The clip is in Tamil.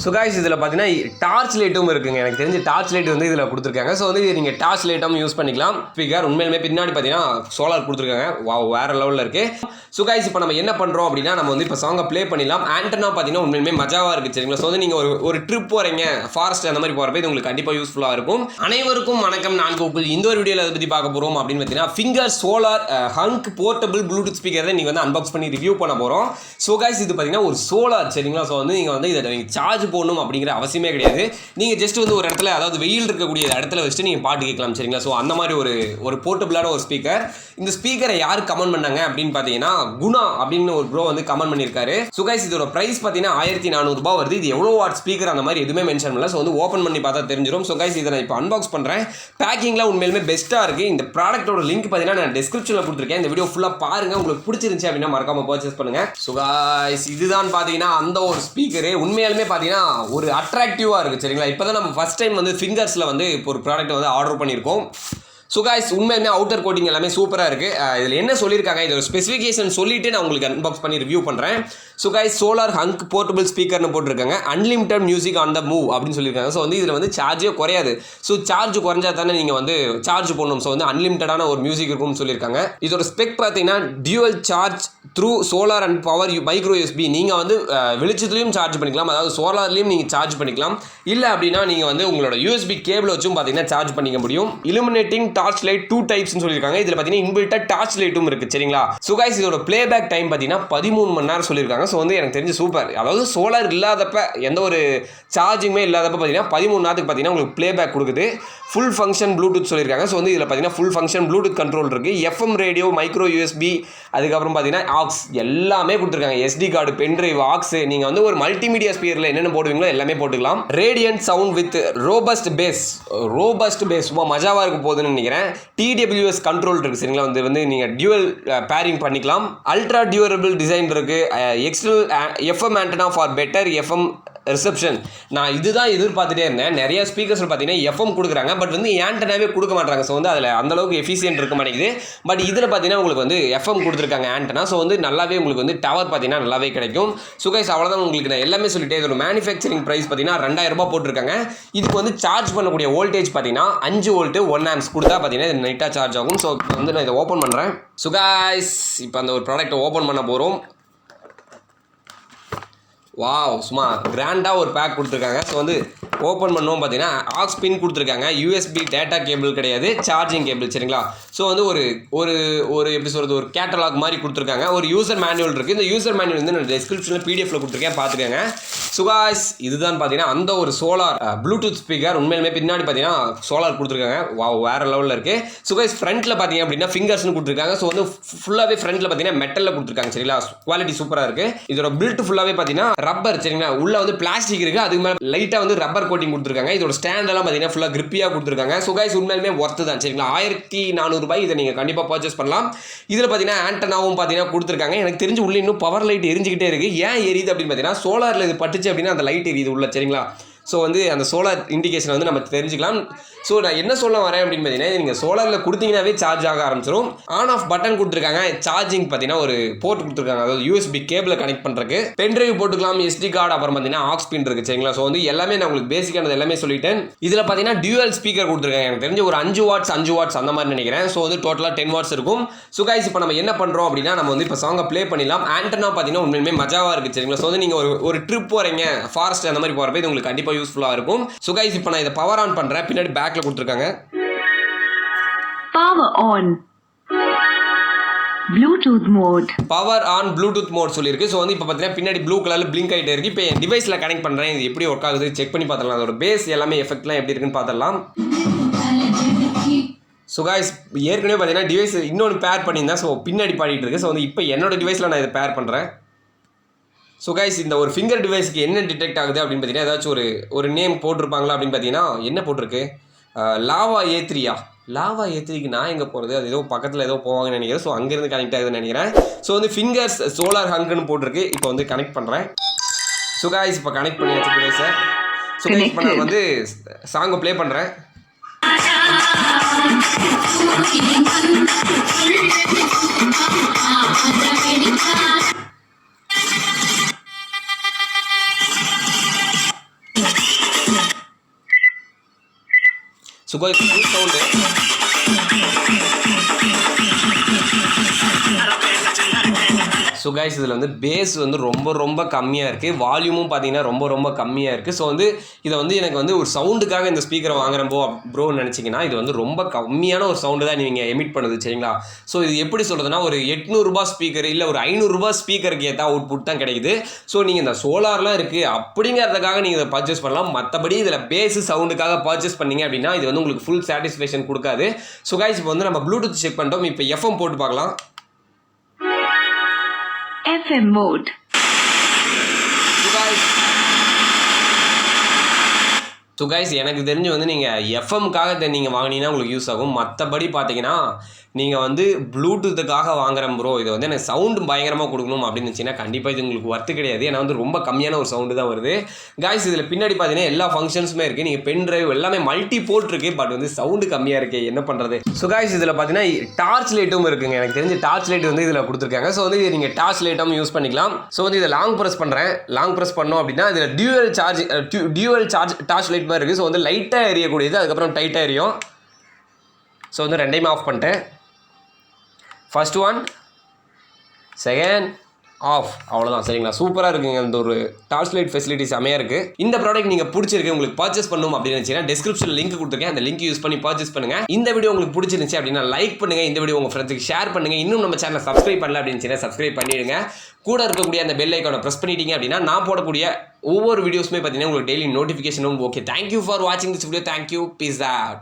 ஸோ கைஸ் இதில் பார்த்தீங்கன்னா டார்ச் லைட்டும் இருக்குங்க. எனக்கு தெரிஞ்ச டார்ச் லைட் வந்து இதில் கொடுத்துருக்காங்க. ஸோ வந்து நீங்கள் டார்ச் லைட்டும் யூஸ் பண்ணிக்கலாம். ஸ்பீக்கர் உண்மையிலுமே பின்னாடி பார்த்தீங்கன்னா சோலார் கொடுத்துருக்காங்க. வேறு லெவலில் இருக்குது. ஸோ கைஸ் இப்போ நம்ம என்ன பண்ணுறோம் அப்படின்னா நம்ம வந்து இப்போ சாங்கை ப்ளே பண்ணிடலாம். ஆண்டனா பார்த்தீங்கன்னா உண்மையிலுமே மஜாவாக இருக்குது சரிங்களா. ஸோ வந்து நீங்கள் ஒரு ட்ரிப் போகிறீங்க, ஃபாரஸ்ட் அந்த மாதிரி போகிறப்ப இது உங்களுக்கு கண்டிப்பாக யூஸ்ஃபுல்லாக இருக்கும். அனைவருக்கும் வணக்கம். நான் கோகுல். இந்த ஒரு வீடியோவில் அதை பற்றி பார்க்க போகிறோம் அப்படின்னு பார்த்தீங்கன்னா finger solar hunk portable Bluetooth speaker தான் நீங்கள் வந்து அன்பாக்ஸ் பண்ணி ரிவ்யூ பண்ண போகிறோம். ஸோ கைஸ் இது பார்த்தீங்கன்னா ஒரு சோலார் சரிங்களா. ஸோ வந்து நீங்கள் வந்து இதை நீங்கள் சார்ஜ் போடணும் அப்படிங்கிற அவசியமே கிடையாது. நீங்கள் ஜஸ்ட் வந்து ஒரு இடத்துல, அதாவது வெயில் இருக்கக்கூடிய இடத்துல வச்சுட்டு நீங்கள் பாட்டு கேட்கலாம் சரிங்களா. ஸோ அந்த மாதிரி ஒரு போர்ட்டபிளான ஒரு ஸ்பீக்கர். இந்த ஸ்பீக்கரை யார் கமெண்ட் பண்ணாங்க அப்படின்னு பார்த்தீங்கன்னா குணா அப்படின்னு ஒரு ப்ரோ வந்து கமெண்ட் பண்ணியிருக்காரு. ஸோ கைஸ் இதோட பிரைஸ் பார்த்தீங்கன்னா 1400 ரூபாய் வருது. இது எவ்வளோ வாட் ஸ்பீக்கர் அந்த மாதிரி எதுவுமே மென்ஷன் பண்ணல. ஸோ வந்து ஓப்பன் பண்ணி பார்த்தா தெரிஞ்சிடும். ஸோ கைஸ் இதை நான் இப்போ அன்பாக்ஸ் பண்ணுறேன். பேக்கிங்லாம் உண்மையிலுமே பெஸ்ட்டாக இருக்குது. இந்த ப்ராடக்ட்டோட லிங்க் பார்த்தீங்கன்னா நான் டிஸ்கிரிப்ஷனில் கொடுத்துருக்கேன். இந்த வீடியோ ஃபுல்லாக பாருங்கள். உங்களுக்கு பிடிச்சிருந்துச்சு அப்படின்னா மறக்காம பர்ச்சேஸ் பண்ணுங்கள். ஸோ கைஸ் இதுதான் பார்த்தீங்கன்னா அந்த ஒரு ஸ்பீக்கரு. உண்மையாலுமே பார்த்தீங்கன்னா ஒரு அட்ராக்டிவாக இருக்குது சரிங்களா. இப்போ தான் நம்ம ஃபஸ்ட் டைம் வந்து ஃபிங்கர்ஸில் வந்து இப்போ ஒரு ப்ராடக்ட் வந்து ஆர்டர் பண்ணியிருக்கோம். ஸோ கைஸ் உண்மையுமே அவுட்டர் கோட்டிங் எல்லாமே சூப்பராக இருக்குது. இதில் என்ன சொல்லியிருக்காங்க, இதோட ஸ்பெசிஃபிகேஷன் சொல்லிவிட்டு நான் உங்களுக்கு அன்பாக்ஸ் பண்ணி ரிவ்யூ பண்ணுறேன். So guys solar hunk portable ஸ்பீக்கர்னு போட்டிருக்காங்க. Unlimited music on the move அப்படின்னு சொல்லியிருக்காங்க. ஸோ வந்து இதில் வந்து சார்ஜே குறையாது. ஸோ சார்ஜ் குறைஞ்சா தானே நீங்கள் வந்து சார்ஜ் பண்ணணும். ஸோ வந்து அன்லிமிட்டடான ஒரு மியூசிக் இருக்கும்னு சொல்லியிருக்காங்க. இதோட ஸ்பெக் பார்த்தீங்கன்னா dual charge through solar and power micro USB. நீங்கள் வந்து வெளிச்சத்துலையும் சார்ஜ் பண்ணிக்கலாம், அதாவது சோலார்லேயும் நீங்கள் சார்ஜ் பண்ணிக்கலாம். இல்லை அப்படின்னா நீங்கள் வந்து உங்களோட யூஎஸ்பி கேபிள் வச்சும் பார்த்தீங்கன்னா சார்ஜ் பண்ணிக்க முடியும். இலுமினேட்டிங் டார்ச் லைட் 2 டைப்ஸ்னு சொல்லியிருக்காங்க. இதில் பார்த்தீங்கன்னா இன்பில்ட்டா டார்ச் லைட்டும் இருக்குது சரிங்களா. ஸோ கைஸ் இதோட பிளேபேக் டைம் பார்த்தீங்கன்னா 13 மணி நேரம் சொல்லியிருக்காங்க. ஸோ வந்து எனக்கு தெரிஞ்சு சூப்பர். அதாவது சோலார் இல்லாதப்ப, எந்த ஒரு சார்ஜிங்குமே இல்லாதப்ப பார்த்தீங்கன்னா 13 நேரத்துக்கு பார்த்தீங்கன்னா உங்களுக்கு பிளேபேக் கொடுக்குது. ஃபுல் ஃபங்க்ஷன் ப்ளூடூத் சொல்லியிருக்காங்க. ஸோ வந்து இதில் பார்த்தீங்கன்னா ஃபுல் ஃபங்க்ஷன் ப்ளூடூத் கண்ட்ரோல் இருக்குது. எஃப்எம் ரேடியோ, மைக்ரோ யூஎஸ்பி, அதுக்கப்புறம் பார்த்தீங்கன்னா ஆக்ஸ் எல்லாமே கொடுத்துருக்காங்க. SD card, pendrive, aux. நீங்கள் வந்து ஒரு மல்டிமீடியா ஸ்பீக்கரில் என்னென்ன போடுவீங்களோ எல்லாமே போட்டுக்கலாம். Radiant sound with robust bass சும்மா மஜாவாக இருக்க போகுதுன்னு நினைக்கிறேன். TWS கண்ட்ரோல் இருக்குது சரிங்களா. வந்து நீங்கள் டியூவல் பேரிங் பண்ணிக்கலாம். அல்ட்ரா டியூரபிள் டிசைன் இருக்குது. External FM antenna for better FM reception. நான் இதுதான் எதிர்பார்த்துட்டே இருந்தேன். நிறைய ஸ்பீக்கர்ஸ் பார்த்தீங்கன்னா எஃப்எம் கொடுக்குறாங்க, பட் வந்து ஆண்டனாவே கொடுக்க மாட்டாங்க. ஸோ வந்து அதில் அந்தளவுக்கு எஃபிஷியன்ட் இருக்க மாட்டேங்குது. பட் இதில் பார்த்தீங்கன்னா உங்களுக்கு வந்து எஃப்எம் கொடுத்துருக்காங்க ஆண்டனா. ஸோ வந்து நல்லாவே உங்களுக்கு வந்து டவர் பார்த்தீங்கன்னா நல்லாவே கிடைக்கும். ஸோ கைஸ் அவ்வளோதான், உங்களுக்கு நான் எல்லாமே சொல்லிட்டேன். இதோட மேனுஃபேக்சரிங் ப்ரைஸ் பார்த்தீங்கன்னா 2000 ரூபாய் போட்டிருக்காங்க. இதுக்கு வந்து சார்ஜ் பண்ணக்கூடிய வோல்டேஜ் பார்த்தீங்கன்னா 5 வோல்ட் 1 ஆம்ப்ஸ் கொடுத்தா பார்த்தீங்கன்னா இது நைட்டாக சார்ஜ் ஆகும். ஸோ வந்து நான் இதை ஓப்பன் பண்ணுறேன். ஸோ கைஸ் இப்போ அந்த ஒரு ப்ராடக்ட்டை ஓப்பன் பண்ண போகிறோம். வாவ், சும்மா கிராண்டாக ஒரு பேக் கொடுத்துருக்காங்க. ஸோ வந்து ஓப்பன் பண்ணுவோம் பார்த்தீங்கன்னா ஆக்ஸ் பின் கொடுத்துருக்காங்க. யூஎஸ்பி டேட்டா கேபிள் கிடையாது, சார்ஜிங் கேபிள் சரிங்களா. ஸோ வந்து ஒரு எப்படி சொல்கிறது, ஒரு கேட்டலாக் மாதிரி கொடுத்துருக்காங்க. ஒரு யூசர் மேனுவல் இருக்குது. இந்த யூசர் மேனுவல் வந்து நான் டிஸ்கிரிப்ஷனில் பிடிஎஃப்ல கொடுத்துருக்கேன், பார்த்துக்கங்க. ஸோ கைஸ் இதுதான் பார்த்தீங்கன்னா அந்த ஒரு சோலார் ப்ளூடூத் ஸ்பீக்கர். உண்மையிலுமே பின்னாடி பார்த்தீங்கன்னா சோலார் கொடுத்துருக்காங்க. வேறு லெவலில் இருக்குது. ஸோ கைஸ் ஃப்ரண்ட்டில் பார்த்தீங்க அப்படின்னா ஃபிங்கர்ஸ்னு கொடுத்துருக்காங்க. ஸோ வந்து ஃபுல்லாகவே ஃப்ரண்ட்டில் பார்த்தீங்கன்னா மெட்டலில் கொடுத்துருக்காங்க சரிங்களா. குவாலிட்டி சூப்பராக இருக்குது. இதோட பில்ட் ஃபுல்லாகவே பார்த்தீங்கன்னா ரப்பர் சரிங்களா. உள்ள வந்து பிளாஸ்டிக் இருக்குது, அதுக்கு மேலே லைட்டாக வந்து ரப்பர் கோட்டிங் கொடுத்துருக்காங்க. இதோட ஸ்டாண்டெல்லாம் பார்த்தீங்கன்னா ஃபுல்லாக கிரிப்பியாக கொடுத்துருக்காங்க. ஸோ கைஸ் உண்மையிலுமே ஒர்த்து தான் சரிங்களா. 1400 ரூபாய். இதை நீங்கள் கண்டிப்பாக பர்ச்சேஸ் பண்ணலாம். இதில் பார்த்தீங்கன்னா ஆண்டனாவும் பார்த்தீங்கன்னா கொடுத்துருக்காங்க. எனக்கு தெரிஞ்சு உள்ள இன்னும் பவர் லைட் எரிஞ்சிக்கிட்டே இருக்குது. ஏன் எரியுது அப்படின்னு பார்த்தீங்கன்னா சோலாரில் இது பட்டுச்சு அப்படின்னா அந்த லைட் எரியுது உள்ள சரிங்களா. ஸோ வந்து அந்த சோலார் இண்டிகேஷன் வந்து நம்ம தெரிஞ்சுக்கலாம். ஸோ நான் என்ன சொல்ல வரேன் அப்படின்னு பார்த்தீங்கன்னா நீங்கள் சோலாரில் கொடுத்தீங்கன்னாவே சார்ஜ் ஆக ஆரம்பிச்சிடும். ஆன் ஆஃப் பட்டன் கொடுத்துருக்காங்க. சார்ஜிங் பார்த்தீங்கன்னா ஒரு போர்ட் கொடுத்துருக்காங்க, அதாவது யூஎஸ்பி கேபிளை கனெக்ட் பண்ணுறதுக்கு. பென்ட்ரைவ் போட்டுக்கலாம், எஸ்டி கார்டு, அப்புறம் பார்த்தீங்கன்னா ஆக்ஸ் பின் இருக்குது சரிங்களா. ஸோ வந்து எல்லாமே நான் உங்களுக்கு பேசிக்கானது எல்லாமே சொல்லிட்டேன். இதில் பார்த்தீங்கன்னா டியூவல் ஸ்பீக்கர் கொடுத்துருக்காங்க. எனக்கு தெரிஞ்சு ஒரு 5 வாட்ஸ் அந்த மாதிரி நினைக்கிறேன். ஸோ வந்து டோட்டலாக 10 வாட்ஸ் இருக்கும். ஸோ கைஸ் இப்போ நம்ம என்ன பண்ணுறோம் அப்படின்னா நம்ம வந்து இப்போ சாங்கை ப்ளே பண்ணிடலாம். ஆண்டனா பார்த்தீங்கன்னா உண்மையுமே மஜாவாக இருக்குது சரிங்களா. ஸோ வந்து நீங்கள் ஒரு ட்ரிப் போகிறீங்க, ஃபாரஸ்ட் அந்த மாதிரி போகிறப்ப இது உங்களுக்கு கண்டிப்பாக யூஸ்ஃபுல்லாக இருக்கும். சோ கைஸ் இப்போ நான் இத பவர் ஆன் பண்றேன். பின்னாடி பேக்ல கொடுத்திருக்காங்க power on Bluetooth mode, power on Bluetooth mode சொல்லிருக்கு. ஸோ வந்து இப்போ பார்த்தீங்கன்னா பின்னாடி ப்ளூ கலர்ல பிளிங்க் ஆகிட்டே இருக்கு. இப்போ என் டிவைஸில் கனெக்ட் பண்ணுறேன். இது எப்படி ஒர்க் ஆகுது செக் பண்ணி பார்த்துடலாம். அதோட பேஸ் எல்லாமே எஃபெக்ட்லாம் எப்படி இருக்குன்னு பார்த்துடலாம். ஸோ கைஸ் ஏற்கனவே பார்த்தீங்கன்னா டிவைஸ் இன்னொன்று பேர் பண்ணியிருந்தேன். ஸோ பின்னாடி பாடிட்டு இருக்கு. ஸோ வந்து இப்போ என்னோட டிவைஸில் நான் இதை பேர் பண்ணுறேன். ஸோ கைஸ் இந்த ஒரு ஃபிங்கர் டிவைஸ்க்கு என்ன டிடெக்ட் ஆகுது அப்படின்னு பார்த்தீங்கன்னா ஏதாச்சும் ஒரு நேம் போட்டிருப்பாங்களா அப்படின்னு பார்த்தீங்கன்னா என்ன போட்டிருக்கு, லாவா A3. லாவா A3க்கு நான் எங்கே போகிறது, அது ஏதோ பக்கத்தில் ஏதோ போவாங்கன்னு நினைக்கிறேன். ஸோ அங்கேருந்து கனெக்ட் ஆகுதுன்னு நினைக்கிறேன். ஸோ வந்து ஃபிங்கர்ஸ் சோலார் ஹங்க்னு போட்டிருக்கு. இப்போ வந்து கனெக்ட் பண்ணுறேன். ஸோ கைஸ் இப்போ கனெக்ட் பண்ணியாச்சு டிவைஸை. ஸோ கைஸ் இப்போ நான் வந்து சாங்கை ப்ளே பண்ணுறேன். Sukhoi full sound. So guys இதில் வந்து பேஸ் வந்து ரொம்ப கம்மியாக இருக்குது, வால்யூமும் பார்த்தீங்கன்னா ரொம்ப கம்மியாக இருக்குது. ஸோ வந்து இதை வந்து எனக்கு வந்து ஒரு சவுண்டுக்காக இந்த ஸ்பீக்கரை வாங்குறேன் ப்ரோன்னு நினச்சிங்கன்னா இது வந்து ரொம்ப கம்மியான ஒரு சவுண்டு தான் நீங்கள் எமிட் பண்ணுது சரிங்களா. ஸோ இது எப்படி சொல்கிறதுனா ஒரு 800 ரூபாய் ஸ்பீக்கர் இல்லை ஒரு 500 ரூபாய் ஸ்பீக்கருக்கு ஏற்ற அவுட்புட் தான் கிடைக்குது. ஸோ நீங்கள் இந்த சோலார்லாம் இருக்குது அப்படிங்கிறதுக்காக நீங்கள் இதை பர்ச்சேஸ் பண்ணலாம். மற்றபடி இதில் பேஸு சவுண்டுக்காக பர்ச்சேஸ் பண்ணீங்க அப்படின்னா இது வந்து உங்களுக்கு ஃபுல் சாட்டிஸ்ஃபேக்ஷன் கொடுக்காது. ஸோ கைஸ் இப்போ வந்து நம்ம ப்ளூடூத் செக் பண்ணிட்டோம். இப்போ எஃப்எம் போட்டு பார்க்கலாம். FM mode. ஸோ கைஸ் எனக்கு தெரிஞ்சு வந்து நீங்கள் எஃப்எம்காக நீங்கள் வாங்கினீங்கன்னா உங்களுக்கு யூஸ் ஆகும். மற்றபடி பார்த்தீங்கன்னா நீங்கள் வந்து ப்ளூடூத்துக்காக வாங்குறேன் ப்ரோ, இதை வந்து எனக்கு சவுண்டு பயங்கரமாக கொடுக்கணும் அப்படின்னு இருந்துச்சுன்னா கண்டிப்பாக இது உங்களுக்கு ஒர்த்து கிடையாது. ஏன்னா வந்து ரொம்ப கம்மியான ஒரு சவுண்டு தான் வருது. கைஸ் இதில் பின்னாடி பார்த்தீங்கன்னா எல்லா ஃபங்க்ஷன்ஸுமே இருக்குது. நீங்கள் பென் ட்ரைவ் எல்லாமே மல்டி போர்ட் இருக்குது, பட் வந்து சவுண்டு கம்மியாக இருக்குது, என்ன பண்ணுறது. ஸோ கைஸ் இதில் பார்த்தீங்கன்னா டார்ச் லைட்டும் இருக்குங்க. எனக்கு தெரிஞ்சு டார்ச் லைட் வந்து இதில் கொடுத்துருக்காங்க. ஸோ வந்து நீங்கள் டார்ச் லைட்டும் யூஸ் பண்ணிக்கலாம். ஸோ வந்து இதை லாங் ப்ரெஸ் பண்ணுறேன். லாங் ப்ரெஸ் பண்ணோம் அப்படின்னா இதில் டியூவல் சார்ஜ் டார்ச் லைட் மாதிரி இருக்குது. ஸோ வந்து லைட்டாக எரியக்கூடியது, அதுக்கப்புறம் டைட்டாக எரியும். ஸோ வந்து ரெண்டையுமே ஆஃப் பண்ணிட்டேன். First one, second, off. அவ்வளோதான் சரிங்களா. சூப்பராக இருக்குங்க. இந்த ஒரு டார்ச் லைட் ஃபெசிலிட்டி செமையாக இருக்குது. இந்த ப்ராடக்ட் நீங்கள் பிடிச்சிருக்கு, உங்களுக்கு பர்ச்சேஸ் பண்ணணும் அப்படின்னு நினச்சிங்கன்னா டிஸ்கிரிப்ஷனில் லிங்க் கொடுத்துருக்கேன். அந்த லிங்க் யூஸ் பண்ணி பர்ச்சேஸ் பண்ணுங்கள். இந்த வீடியோ உங்களுக்கு பிடிச்சிருந்துச்சு அப்படின்னா லைக் பண்ணுங்கள், இந்த வீடியோ உங்கள் ஃப்ரெண்ட்ஸுக்கு ஷேர் பண்ணுங்கள். இன்னும் நம்ம சேனலை சப்ஸ்கிரைப் பண்ணல அப்படின்னு சப்ஸ்கிரைப் பண்ணிடுங்க. கூட இருக்கக்கூடிய அந்த பெல் ஐக்கானை ப்ரெஸ் பண்ணிட்டீங்க அப்படின்னா நான் போடக்கூடிய ஒவ்வொரு வீடியோஸுமே பார்த்தீங்கன்னா உங்களுக்கு டெய்லி நோட்டிஃபிகேஷனும். ஓகே, தேங்க்யூ ஃபார் வாட்சிங் this video. Thank you, peace out.